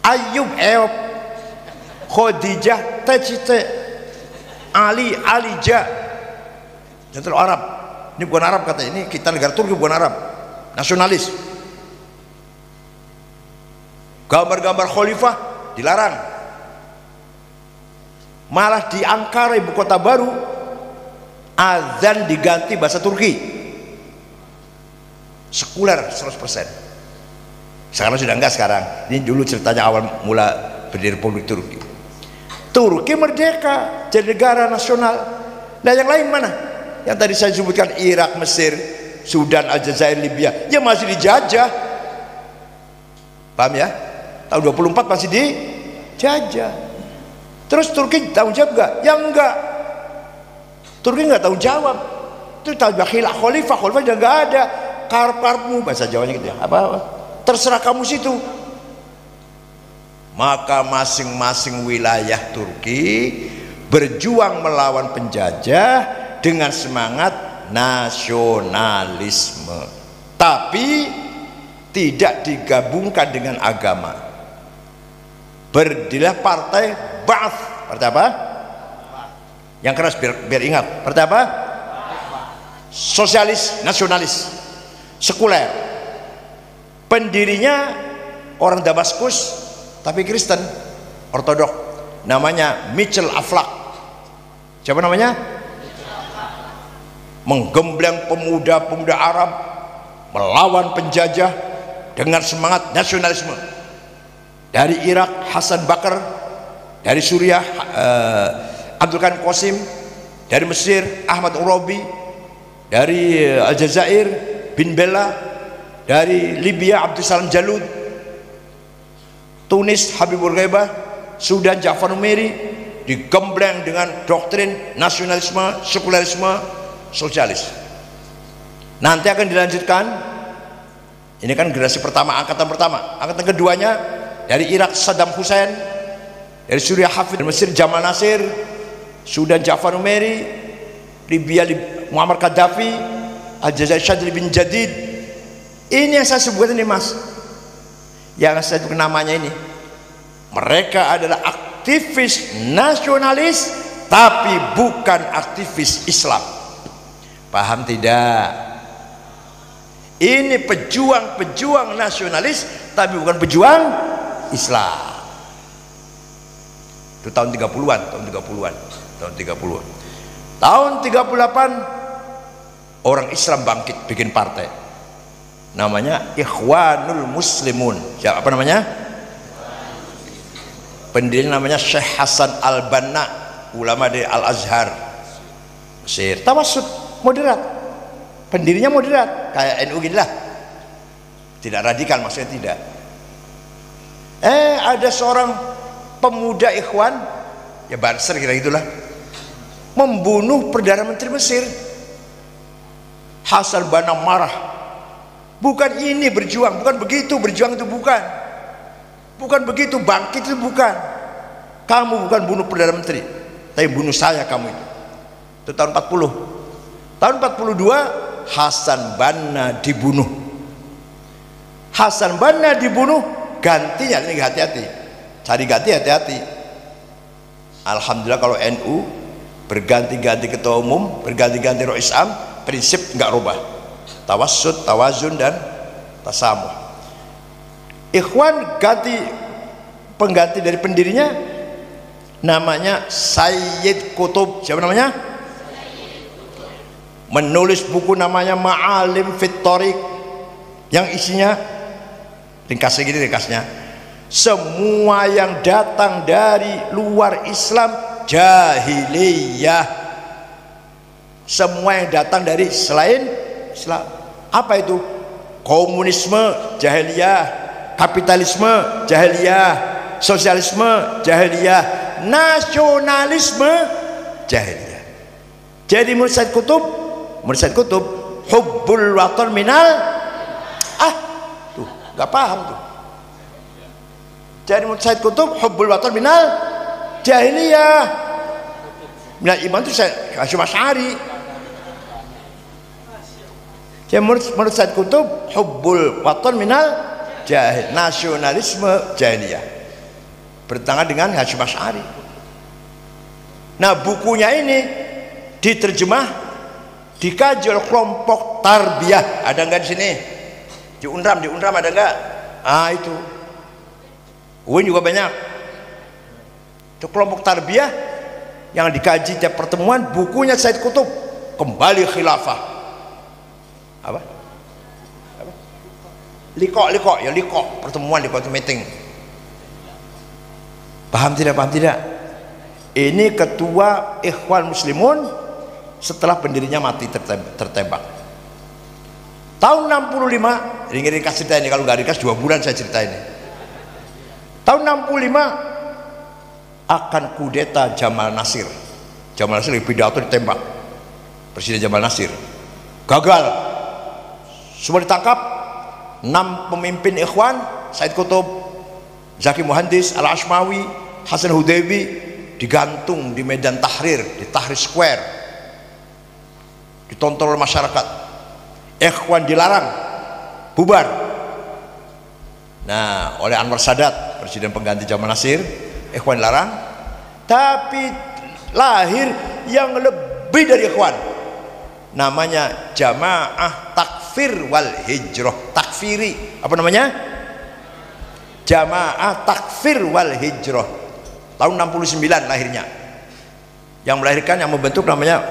S1: Ayub, Eop. Khadijah, Tecite. Ali, Alija. Jangan terlalu Arab. Ini bukan Arab katanya, ini kita negara Turki, bukan Arab. Nasionalis. Gambar-gambar khalifah dilarang. Malah di Ankara, ibu kota baru, azan diganti bahasa Turki. Sekuler 100%. Sekarang sudah enggak sekarang. Ini dulu ceritanya awal mula berdiri Republik Turki. Turki merdeka jadi negara nasional. Nah yang lain mana? Yang tadi saya sebutkan, Irak, Mesir, Sudan, Aljazair, Libya, ya masih dijajah. Paham ya? Tahun 24 masih dijajah. Terus Turki tanggung jawab enggak? Ya enggak. Turki enggak tanggung jawab. Itu tanggung jawab khalifah sudah enggak ada. Karparmu, bahasa Jawanya gitu ya. Apa-apa. Terserah kamu situ. Maka masing-masing wilayah Turki berjuang melawan penjajah dengan semangat nasionalisme, tapi tidak digabungkan dengan agama. Berdirilah partai Ba'ath. Partai apa? Yang keras biar ingat. Partai apa? Sosialis, nasionalis, sekuler. Pendirinya orang Damaskus tapi Kristen ortodok, namanya Mitchell Aflaq. Siapa namanya? Menggembleng pemuda-pemuda Arab melawan penjajah dengan semangat nasionalisme. Dari Irak Hasan Bakar, dari Suriah Abdul Qasim Qasim, dari Mesir Ahmad Urabi, dari Aljazair bin Bella, dari Libya Abdul Salam Jalud, Tunis Habibur Ghaibah, Sudan Ja'far Numeri, digembleng dengan doktrin nasionalisme, sekulerisme, sosialis. Nanti akan dilanjutkan. Ini kan generasi pertama, angkatan pertama. Angkatan keduanya dari Irak Saddam Hussein, dari Suriah Hafid, dari Mesir Jamal Nasir, Sudan Ja'far Numeri, Libya Muammar Gaddafi, Aljazair Syadli bin Jadid. Ini yang saya sebutkan ini mas, yang saya sebutkan namanya ini. Mereka adalah aktivis nasionalis tapi bukan aktivis Islam. Paham tidak? Ini pejuang-pejuang nasionalis tapi bukan pejuang Islam. Itu tahun 30-an, tahun 30-an, tahun 30-an. Tahun 38 orang Islam bangkit bikin partai. Namanya Ikhwanul Muslimun. Siapa namanya? Pendirinya namanya Syekh Hasan Al-Banna, ulama dari Al-Azhar Mesir. Tawassut, moderat. Pendirinya moderat, kayak NU gini lah. Tidak radikal maksudnya, tidak. Ada seorang pemuda ikhwan, ya Banser kira gitulah, membunuh Perdana Menteri Mesir. Hasan Banna marah. Bukan ini berjuang, bukan begitu berjuang itu, bukan begitu bangkit itu, bukan. Kamu bukan bunuh Perdana Menteri, tapi bunuh saya kamu itu. Itu tahun 40. Tahun 42 Hasan Banna dibunuh. Hasan Banna dibunuh, gantinya ini hati-hati. Cari ganti hati-hati. Alhamdulillah kalau NU berganti-ganti ketua umum, berganti-ganti Rois Am, prinsip nggak rubah. Tawassut, tawazun dan tasamuh. Ikhwan ganti pengganti dari pendirinya, namanya Sayyid Qutb. Siapa namanya? Menulis buku namanya Ma'alim fit Thariq, yang isinya Ringkasnya gini ringkasnya. Semua yang datang dari luar Islam jahiliyah. Semua yang datang dari selain Islam. Apa itu? Komunisme jahiliyah, kapitalisme jahiliyah, sosialisme jahiliyah, nasionalisme jahiliyah. Jadi menurut Said Qutb, hubbul watan minal tuh nggak paham tuh. Jadi menurut Said Qutb, hubbul watan minal jahiliyah. Minal iman itu Hasyim Asy'ari. Jadi menurut Said Qutb, hubbul watan minal jahil, nasionalisme jahiliyah, bertentangan dengan Hasyim Asy'ari. Nah, bukunya ini diterjemah, dikaji oleh kelompok tarbiyah. Ada enggak di sini? Di Unram ada enggak? Itu. UIN juga banyak. Itu kelompok tarbiyah yang dikaji tiap pertemuan. Bukunya Said Qutb, Kembali Khilafah. Apa? Liko, pertemuan, liko itu meeting. Paham tidak? Ini ketua Ikhwan Muslimun setelah pendirinya mati tertembak. Tahun 65, ini ringkas cerita ini, kalau nggak ringkas 2 bulan saya cerita ini. Tahun 65 akan kudeta Jamal Nasir. Jamal Nasir pidato ditembak. Presiden Jamal Nasir gagal. Semua ditangkap. 6 pemimpin Ikhwan, Said Qutb, Zaki Muhandis, Al-Ashmawi, Hasan Hudaybi, digantung di Medan Tahrir, di Tahrir Square, ditonton oleh masyarakat. Ikhwan dilarang bubar. Nah, oleh Anwar Sadat, presiden pengganti Jamal Nasir, Ikhwan dilarang. Tapi lahir yang lebih dari Ikhwan, namanya Jamaah Takfir wal Hijrah. Takfiri, apa namanya? Jamaah Takfir wal Hijrah. Tahun 69 lahirnya. Yang melahirkan, yang membentuk namanya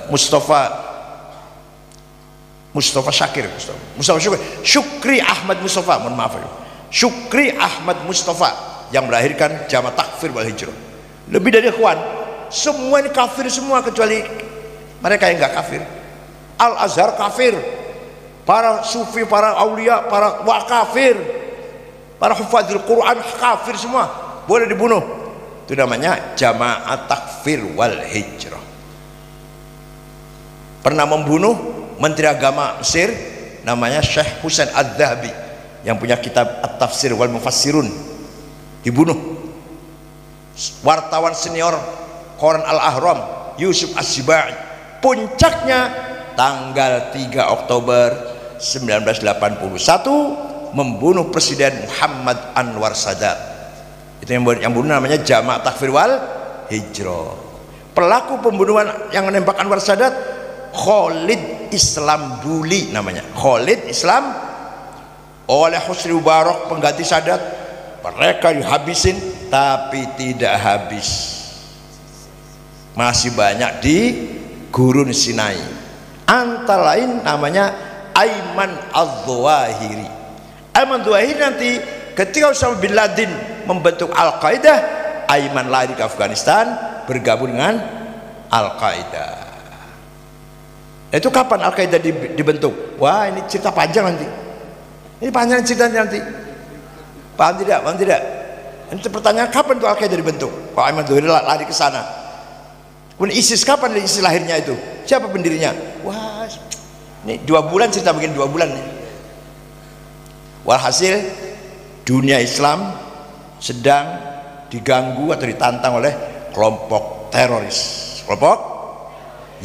S1: Mustafa Syukri Ahmad Mustafa, mohon maaf ya. Syukri Ahmad Mustafa yang melahirkan Jamaah Takfir wal Hijrah. Lebih dari Ikhwan, semua ini kafir semua kecuali mereka yang enggak kafir. Al-Azhar kafir, para sufi, para aulia, para kafir, para hufadzil Quran kafir semua, boleh dibunuh. Itu namanya Jamaah Takfir wal Hijrah. Pernah membunuh Menteri Agama Mesir namanya Syekh Husain Ad-Dhahabi yang punya kitab At-Tafsir wal Mufassirun, dibunuh. Wartawan senior Koran Al-Ahram Yusuf As-Sibai, puncaknya tanggal 3 Oktober 1981 membunuh Presiden Muhammad Anwar Sadat. Itu yang bunuh namanya Jamaah Takfir wal Hijrah. Pelaku pembunuhan yang menembak Anwar Sadat Khalid Islam Buli namanya. Khalid Islam oleh Husni Mubarak pengganti Sadat. Mereka dihabisin, tapi tidak habis. Masih banyak di Gurun Sinai. Antara lain namanya Ayman Al-Zawahiri. Ayman Al-Zawahiri nanti ketika Osama bin Laden membentuk Al-Qaeda, Ayman lari ke Afghanistan bergabung dengan Al-Qaeda. Itu kapan Al-Qaeda dibentuk? Wah, ini cerita panjang nanti. Ini panjang ceritanya nanti. Paham tidak? Ini pertanyaan, kapan itu Al-Qaeda dibentuk? Kok Ayman Al-Zawahiri lari ke sana? Kemudian ISIS, kapan ISIS lahirnya itu? Siapa pendirinya? Wah, ini 2 bulan cerita, begini 2 bulan nih. Walhasil dunia Islam sedang diganggu atau ditantang oleh kelompok teroris, kelompok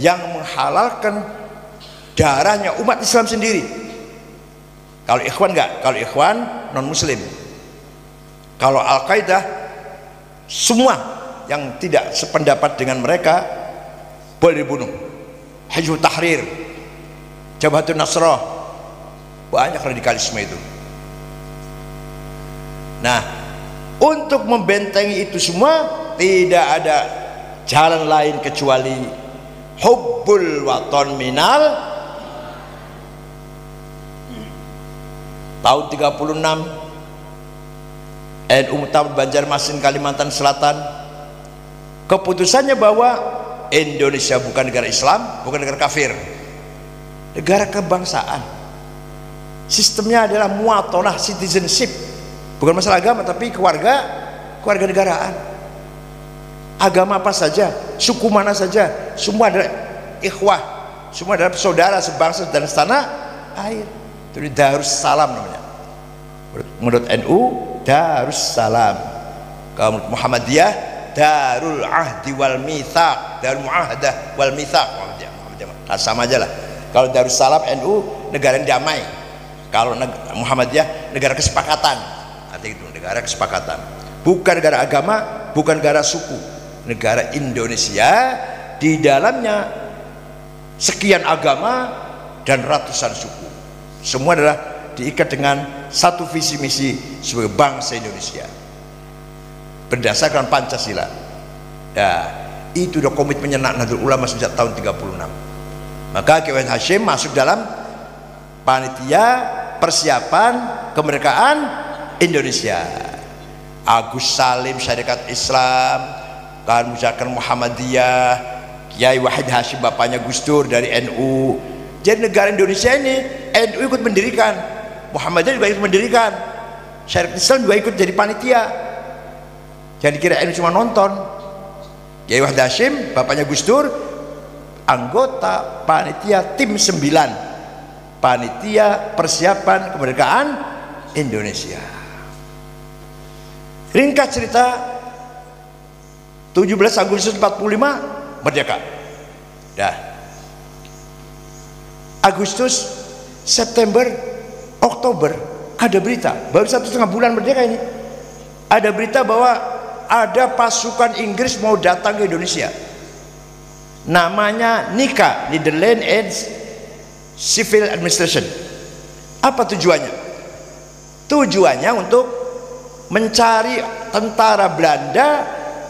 S1: yang menghalalkan darahnya umat Islam sendiri. Kalau Ikhwan enggak, kalau Ikhwan non muslim. Kalau Al-Qaeda, semua yang tidak sependapat dengan mereka boleh dibunuh. Hizbut Tahrir, Jabhatun Nasrah, banyak radikalisme itu. Nah, untuk membentengi itu semua tidak ada jalan lain kecuali hubbul waton minal tahun 36 NU Muktamar Banjarmasin Kalimantan Selatan, keputusannya bahwa Indonesia bukan negara Islam, bukan negara kafir, negara kebangsaan. Sistemnya adalah muatonah citizenship, bukan masalah agama tapi keluarga negaraan. Agama apa saja, suku mana saja, semua adalah ikhwah, semua adalah saudara sebangsa dan setanah air. Itu Darussalam namanya. Menurut NU Darussalam. Kalau menurut Muhammadiyah Darul Ahdi wal Mitsaq, Darul Muahadah wal Mitsaq. Nah, sama aja lah. Kalau Darussalam NU negara yang damai. Kalau Muhammadiyah negara kesepakatan. Artinya itu negara kesepakatan. Bukan negara agama, bukan negara suku. Negara Indonesia, di dalamnya sekian agama dan ratusan suku. Semua adalah diikat dengan satu visi misi sebagai bangsa Indonesia berdasarkan Pancasila. Ya, itu udah komitmennya Nahdlatul Ulama sejak tahun 36. Maka Kiai Hasyim masuk dalam panitia persiapan kemerdekaan Indonesia. Agus Salim Syarikat Islam, Khan Muzakkar Muhammadiyah, Kiai Wahid Hasyim bapaknya Gus Dur dari NU. Jadi negara Indonesia ini NU ikut mendirikan, Muhammadiyah juga ikut mendirikan, Syarikat Islam juga ikut jadi panitia. Jangan dikira NU cuma nonton. Kiai Wahid Hasyim bapaknya Gus Dur anggota panitia tim 9 panitia persiapan kemerdekaan Indonesia. Ringkas cerita, 17 Agustus 45 merdeka. Dah. Agustus, September, Oktober ada berita, baru 1,5 bulan merdeka ini, ada berita bahwa ada pasukan Inggris mau datang ke Indonesia, namanya NICA, Netherlands and Civil Administration. Apa tujuannya? Tujuannya untuk mencari tentara Belanda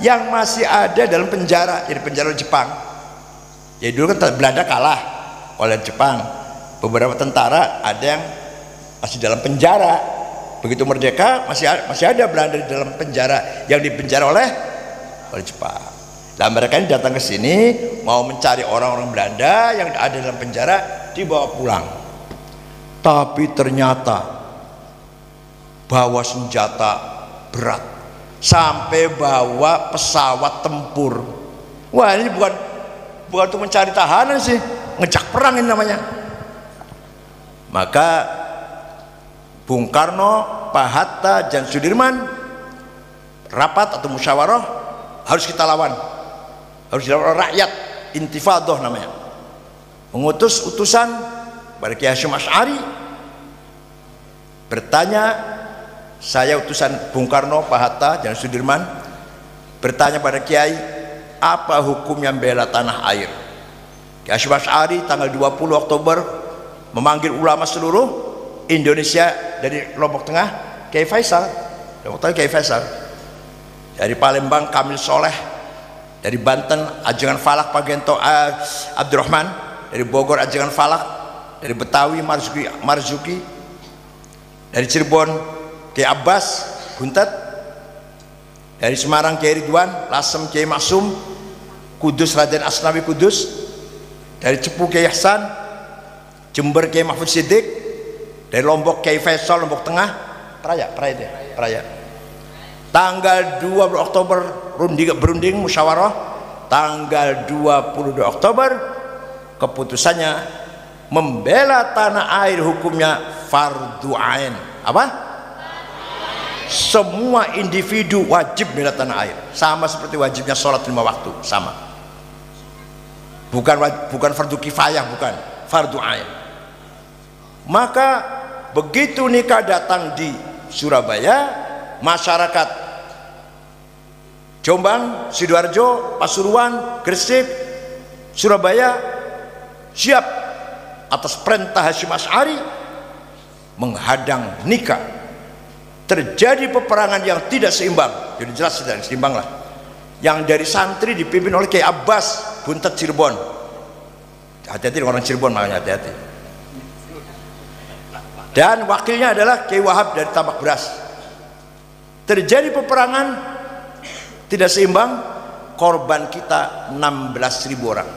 S1: yang masih ada dalam penjara, jadi penjara Jepang. Jadi dulu kan Belanda kalah oleh Jepang, beberapa tentara ada yang masih dalam penjara. Begitu merdeka masih ada Belanda di dalam penjara yang dipenjara oleh Jepang. Nah, mereka ini datang ke sini mau mencari orang-orang Belanda yang ada dalam penjara, dibawa pulang. Tapi ternyata bawa senjata berat, sampai bawa pesawat tempur. Wah, ini bukan untuk mencari tahanan sih, ngejak perang ini namanya. Maka Bung Karno, Pak Hatta, dan Sudirman rapat atau musyawarah, harus kita lawan, harus dilawan rakyat, intifadah namanya. Mengutus utusan pada Kiai Hasyim Asy'ari, bertanya, saya utusan Bung Karno, Pak Hatta, dan Sudirman, bertanya pada Kiai, apa hukumnya membela tanah air? Kiai Hasyim Asy'ari tanggal 20 Oktober memanggil ulama seluruh Indonesia dari Lombok Tengah, Kiai Faisal, Kiai Faisal, dari Palembang Kamil Soleh, dari Banten Ajengan Falak Pak Gento Abdurrahman, dari Bogor Ajengan Falak, dari Betawi Marzuki, dari Cirebon Kiai Abbas Buntet, dari Semarang Kiai Ridwan, Lasem Kiai Maksum, Kudus Raden Asnawi Kudus, dari Cepu Kiai Hasan, Jember Kiai Mahfud Siddiq, dari Lombok Kiai Faisal Lombok Tengah, Praya. Tanggal 20 Oktober berunding musyawarah, tanggal 22 Oktober keputusannya membela tanah air, hukumnya fardu ain. Apa? Semua individu wajib bela tanah air, sama seperti wajibnya sholat 5 waktu, sama. Bukan fardu kifayah, bukan fardu ain. Maka begitu nikah datang di Surabaya, masyarakat Jombang, Sidoarjo, Pasuruan, Gresik, Surabaya siap atas perintah Hasyim Asy'ari menghadang nikah. Terjadi peperangan yang tidak seimbang, jadi jelas tidak seimbang lah. Yang dari santri dipimpin oleh Kiai Abbas Buntet Cirebon. Hati-hati dengan orang Cirebon, makanya hati-hati. dan wakilnya adalah Kiai Wahab dari Tambak Beras. Terjadi peperangan tidak seimbang, korban kita 16.000 orang.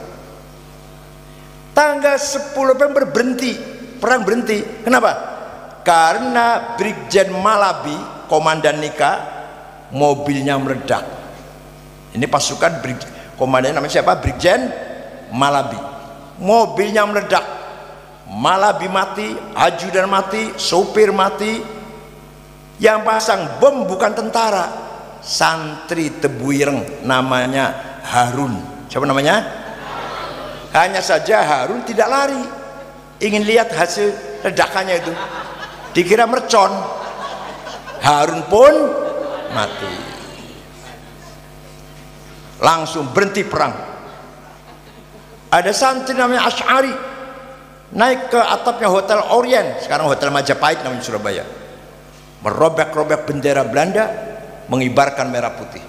S1: Tanggal 10 November berhenti, perang berhenti. Kenapa? Karena Brigjen Malabi, komandan Nika, mobilnya meledak. Ini pasukan komandannya namanya siapa? Brigjen Malabi. Mobilnya meledak, Malabi mati, ajudan mati, sopir mati. Yang pasang bom bukan tentara, santri Tebuireng, namanya Harun. Siapa namanya? Hanya saja Harun tidak lari, ingin lihat hasil ledakannya itu, dikira mercon. Harun pun mati. Langsung berhenti perang. Ada santri namanya Asy'ari naik ke atapnya Hotel Orient, sekarang Hotel Majapahit namanya Surabaya, merobek-robek bendera Belanda, mengibarkan merah putih.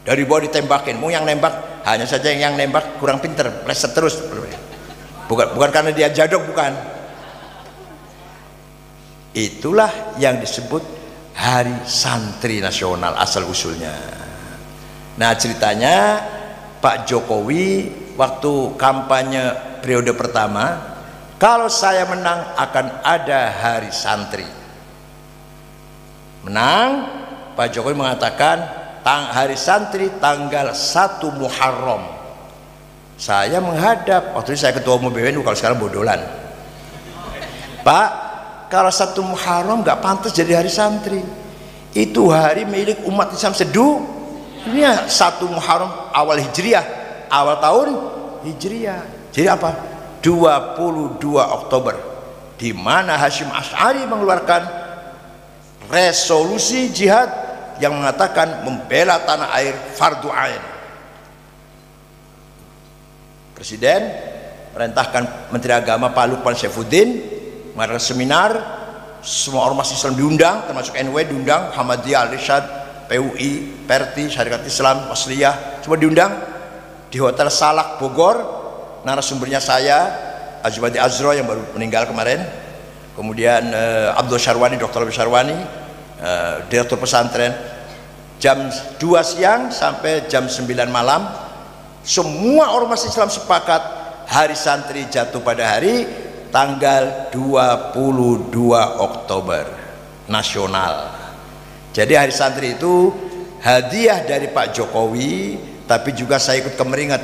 S1: Dari bawah ditembakin, mau yang nembak, hanya saja yang nembak kurang pinter, pleset terus. Bukan karena dia jadok, bukan. Itulah yang disebut Hari Santri Nasional asal usulnya. Nah, ceritanya Pak Jokowi waktu kampanye periode pertama, kalau saya menang akan ada Hari Santri. Menang, Pak Jokowi mengatakan Hari Santri tanggal 1 Muharram. Saya menghadap, waktu itu saya ketua umum BWNU, kalau sekarang bodolan. Pak, kalau 1 Muharram nggak pantas jadi Hari Santri. Itu hari milik umat Islam sedunia. 1 Muharram awal Hijriah, awal tahun Hijriah. Jadi apa? 22 Oktober, di mana Hasyim Asy'ari mengeluarkan resolusi jihad yang mengatakan membela tanah air fardu ain. Presiden merintahkan Menteri Agama Pak Lukman Saifuddin mengadakan seminar, semua ormas Islam diundang, termasuk NW diundang, Muhammadiyah, Al-Irsyad, PUI, Perti, Syarikat Islam, Wasliyah, semua diundang di Hotel Salak Bogor. Narasumbernya saya, Azubadi Azro yang baru meninggal kemarin, kemudian Abdul Syarwani, Dr. Abdul Syarwani, direktur pesantren. Jam 2 siang sampai jam 9 malam semua ormas Islam sepakat Hari Santri jatuh pada hari tanggal 22 Oktober nasional. Jadi Hari Santri itu hadiah dari Pak Jokowi, tapi juga saya ikut kemeringat,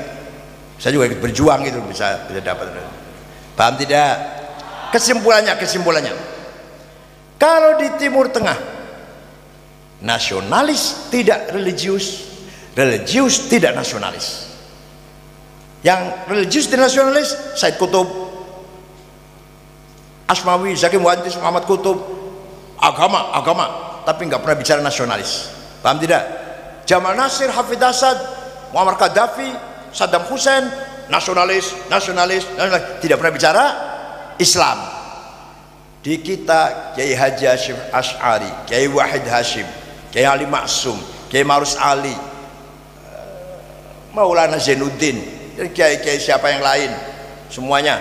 S1: saya juga ikut berjuang gitu, bisa dapat. Paham tidak? Kesimpulannya kalau di Timur Tengah nasionalis tidak religius, religius tidak nasionalis. Yang religius dan nasionalis Said Qutb, Asmawi, Zaki Muhantis, Muhammad Qutb, agama, tapi nggak pernah bicara nasionalis. Paham tidak? Jamal Nasir, Hafid Asad, Muammar Gaddafi, Saddam Hussein, nasionalis, tidak pernah bicara Islam. Di kita Kiai Haji Hasyim Asy'ari, Kiai Wahid Hashim, Kiai Ali Maksum, Kiai Marus Ali, Maulana Zainuddin, dan kiai-kiai siapa yang lain, semuanya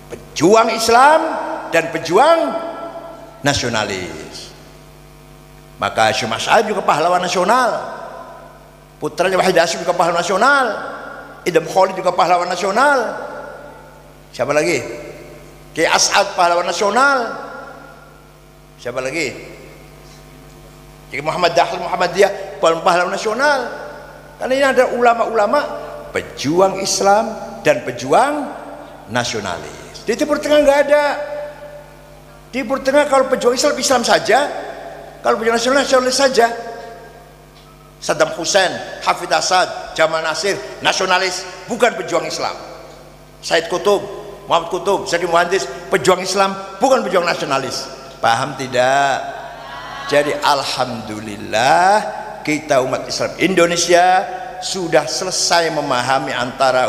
S1: pejuang Islam dan pejuang nasionalis. Maka Hasyim Asy'ari juga pahlawan nasional, putranya Wahid Hashim juga pahlawan nasional, Idam Khalid juga pahlawan nasional. Siapa lagi? Kiai As'ad pahlawan nasional. Siapa lagi? Kiai Muhammad Dahlan Muhammadiyah pahlawan nasional. Karena ini ada ulama-ulama pejuang Islam dan pejuang nasionalis. Di Timur Tengah nggak ada. Di Timur Tengah kalau pejuang Islam, Islam saja, kalau pejuang nasionalis saja. Saddam Hussein, Hafid Asad, Jamal Nasir nasionalis, bukan pejuang Islam. Said Qutb, Muhammad Qutb, Zaki Muhantis pejuang Islam, bukan pejuang nasionalis. Paham tidak? Jadi alhamdulillah kita umat Islam Indonesia sudah selesai memahami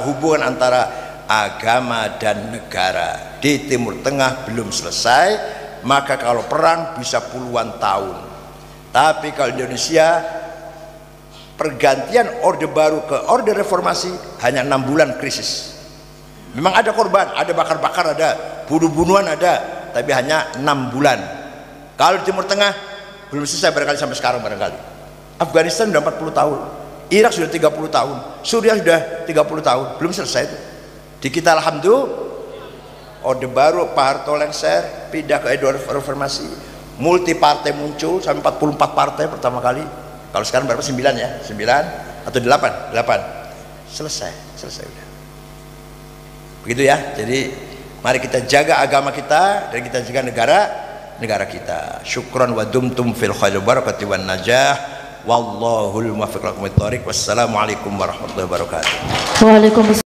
S1: hubungan antara agama dan negara. Di Timur Tengah belum selesai, maka kalau perang bisa puluhan tahun. Tapi kalau Indonesia pergantian orde baru ke orde reformasi hanya 6 bulan krisis. Memang ada korban, ada bakar-bakar, ada bunuh-bunuhan, ada, tapi hanya 6 bulan. Kalau di Timur Tengah belum selesai barangkali sampai sekarang barangkali. Afghanistan sudah 40 tahun, Irak sudah 30 tahun, Suriah sudah 30 tahun, belum selesai itu. Di kita alhamdulillah Orde Baru, Pak Harto lengser, pindah ke reformasi, multi partai muncul sampai 44 partai pertama kali. Kalau sekarang berapa? 9 ya? 9 atau 8? 8. Selesai udah. Begitu ya. Jadi mari kita jaga agama kita dan kita jaga negara kita. Syukran wa dumtum fil khair barakati wan najah. Wallahul muwaffiq. Wassalamualaikum warahmatullahi wabarakatuh.
S2: Waalaikumsalam.